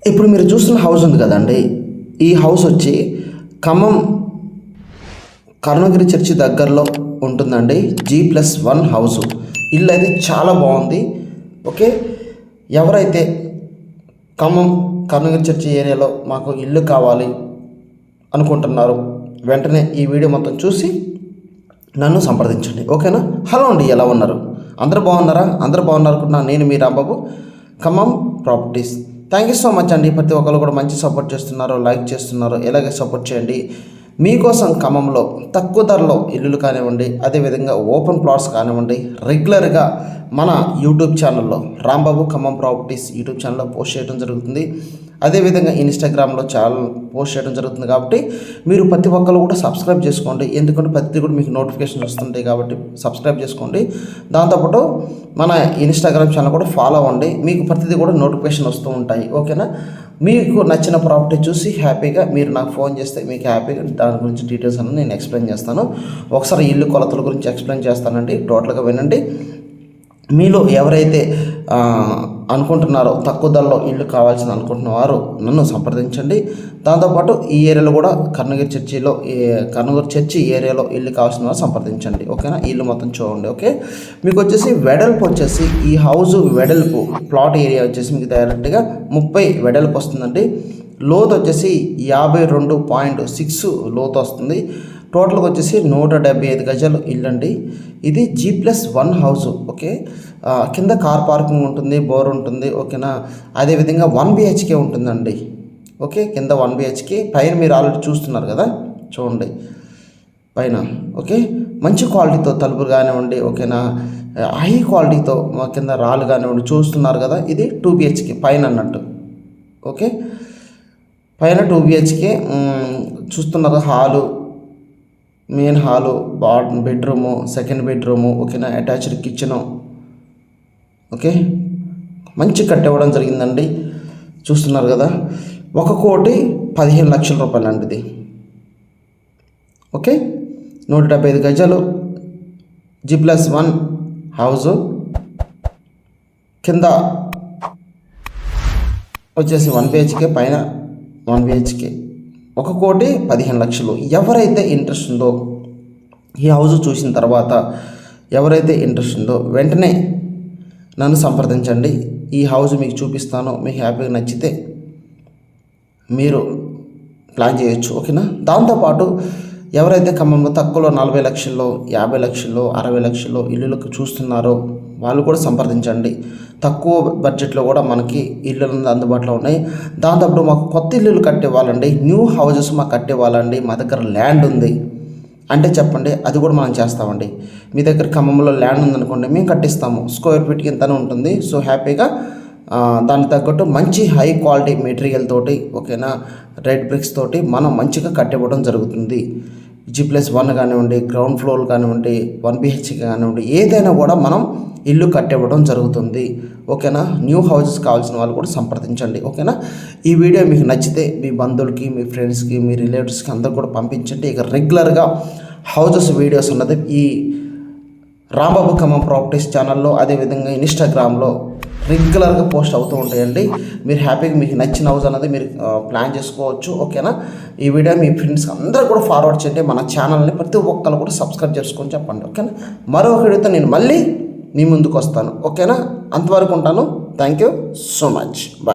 ఇప్పుడు మీరు చూస్తున్న హౌస్ ఉంది కదండి, ఈ హౌస్ వచ్చి ఖమ్మం కరుణగిరి చర్చి దగ్గరలో ఉంటుందండి. G+1 house. ఇల్లు అయితే చాలా బాగుంది. ఓకే, ఎవరైతే ఖమ్మం కరుణగిరి చర్చి ఏరియాలో మాకు ఇల్లు కావాలి అనుకుంటున్నారు, వెంటనే ఈ వీడియో మొత్తం చూసి నన్ను సంప్రదించండి. ఓకేనా? హలో అండి, ఎలా ఉన్నారు? అందరూ బాగున్నారా? అందరూ బాగున్నారు అనుకుంటున్నా. నేను మీ Rambabu, Khammam properties. Thank you so much అండి. ప్రతి ఒక్కరు కూడా మంచి సపోర్ట్ చేస్తున్నారు, లైక్ చేస్తున్నారు. ఇలాగే సపోర్ట్ చేయండి. మీకోసం ఖమ్మంలో తక్కువ ధరలో ఇల్లులు కానివ్వండి, అదేవిధంగా ఓపెన్ ప్లాట్స్ కానివ్వండి, రెగ్యులర్గా మన యూట్యూబ్ ఛానల్లో రాంబాబు ఖమ్మం ప్రాపర్టీస్ యూట్యూబ్ ఛానల్లో పోస్ట్ చేయడం జరుగుతుంది. అదేవిధంగా ఇన్స్టాగ్రామ్లో ఛానల్ పోస్ట్ చేయడం జరుగుతుంది. కాబట్టి మీరు ప్రతి ఒక్కరు కూడా సబ్స్క్రైబ్ చేసుకోండి. ఎందుకంటే ప్రతిదీ కూడా మీకు నోటిఫికేషన్ వస్తుంటాయి కాబట్టి సబ్స్క్రైబ్ చేసుకోండి. దాంతోపాటు మన ఇన్స్టాగ్రామ్ ఛానల్ కూడా ఫాలో అవ్వండి. మీకు ప్రతిదీ కూడా నోటిఫికేషన్ వస్తూ ఉంటాయి. ఓకేనా? మీకు నచ్చిన ప్రాపర్టీ చూసి హ్యాపీగా మీరు నాకు ఫోన్ చేస్తే మీకు హ్యాపీగా దాని గురించి డీటెయిల్స్ అన్నీ నేను ఎక్స్ప్లెయిన్ చేస్తాను. ఒకసారి ఇల్లు కొలతల గురించి ఎక్స్ప్లెయిన్ చేస్తానండి. టోటల్గా వినండి. మీలో ఎవరైతే అనుకుంటున్నారో తక్కువ ధరలో ఇల్లు కావాల్సిన అనుకుంటున్న వారు నన్ను సంప్రదించండి. దాంతోపాటు ఈ ఏరియాలో కూడా కరుణగిరి చర్చి ఏరియాలో ఇల్లు కావాల్సిన వారు సంప్రదించండి. ఓకేనా? ఇల్లు మొత్తం చూడండి. ఓకే, మీకు వచ్చేసి వెడల్పు వచ్చేసి ఈ హౌస్ వెడల్పు ప్లాట్ ఏరియా వచ్చేసి మీకు డైరెక్ట్గా 30 వెడల్పు వస్తుందండి. లోతు వచ్చేసి 52.6 లోతు వస్తుంది. టోటల్గా వచ్చేసి 175 గజాలు ఇల్లు అండి. ఇది G+1 హౌస్. ఓకే, కింద కార్ పార్కింగ్ ఉంటుంది, బోర్ ఉంటుంది. ఓకేనా? అదేవిధంగా 1 BHK ఉంటుందండి. ఓకే, కింద 1 BHK, పైన మీరు ఆల్రెడీ చూస్తున్నారు కదా, చూడండి పైన. ఓకే, మంచి క్వాలిటీతో తలుపులు కానివ్వండి. ఓకేనా? హై క్వాలిటీతో కింద రాళ్ళు కానివ్వండి చూస్తున్నారు కదా. ఇది 2 BHK పైన అన్నట్టు. ఓకే, పైన 2 BHK చూస్తున్నారు. Hall, main hall, bedroom, second bedroom. ఓకేనా? Attached kitchen. ఓకే, మంచి కట్టివ్వడం జరిగిందండి. చూస్తున్నారు కదా. 1,15,00,000 రూపాయలు అండి ఇది. ఓకే, 175 గజాలు G+1 హౌజు. కింద వచ్చేసి 1 BHK, పైన 1 BHK. 1,15,00,000. ఎవరైతే ఇంట్రెస్ట్ ఉందో ఈ హౌస్ చూసిన తర్వాత ఎవరైతే ఇంట్రెస్ట్ ఉందో వెంటనే నన్ను సంప్రదించండి. ఈ హౌస్ మీకు చూపిస్తాను. మీకు హ్యాపీగా నచ్చితే మీరు ప్లాన్ చేయొచ్చు. ఓకేనా? దాంతోపాటు ఎవరైతే ఖమ్మంలో తక్కువలో 40 లక్షల్లో, 50 లక్షల్లో, 60 లక్షల్లో ఇల్లులకు చూస్తున్నారో వాళ్ళు కూడా సంప్రదించండి. తక్కువ బడ్జెట్లో కూడా మనకి ఇల్లు అందుబాటులో ఉన్నాయి. దాంతోపాటు మాకు కొత్త ఇల్లులు కట్టేవాళ్ళండి, న్యూ హౌజెస్ మాకు కట్టేవాళ్ళండి. మా దగ్గర ల్యాండ్ ఉంది అంటే చెప్పండి, అది కూడా మనం చేస్తామండి. మీ దగ్గర ఖమ్మంలో ల్యాండ్ ఉందనుకోండి, మేము కట్టిస్తాము. స్క్వేర్ ఫీట్కి ఇంతనే ఉంటుంది. సో హ్యాపీగా దానికి తగ్గట్టు మంచి హై క్వాలిటీ మెటీరియల్ తోటి, ఓకేనా, రెడ్ బ్రిక్స్ తోటి మనం మంచిగా కట్టివ్వడం జరుగుతుంది. G+1 కానివ్వండి, గ్రౌండ్ ఫ్లోర్ కానివ్వండి, 1 BHK కానివ్వండి, ఏదైనా కూడా మనం ఇల్లు కట్టివ్వడం జరుగుతుంది. ఓకేనా? న్యూ హౌసెస్ కావాల్సిన వాళ్ళు కూడా సంప్రదించండి. ఓకేనా? ఈ వీడియో మీకు నచ్చితే మీ బంధువులకి, మీ ఫ్రెండ్స్కి, మీ రిలేటివ్స్కి అందరూ కూడా పంపించండి. ఇక రెగ్యులర్గా హౌజెస్ వీడియోస్ ఉన్నది ఈ రాంబాబు ఖమ్మం ప్రాపర్టీస్ ఛానల్లో, అదేవిధంగా ఇన్స్టాగ్రామ్లో రెగ్యులర్గా పోస్ట్ అవుతూ ఉంటాయండి. మీరు హ్యాపీగా మీకు నచ్చిన హౌస్ అన్నది మీరు ప్లాన్ చేసుకోవచ్చు. ఓకేనా? ఈ వీడియో మీ ఫ్రెండ్స్కి అందరూ కూడా ఫార్వర్డ్ చేయండి. మన ఛానల్ని ప్రతి ఒక్కరు కూడా సబ్స్క్రైబ్ చేసుకొని చెప్పండి. ఓకేనా? మరో వీడియోతో నేను మళ్ళీ మీ ముందుకు వస్తాను. ఓకేనా? అంతవరకు ఉంటాను. Thank you so much. Bye.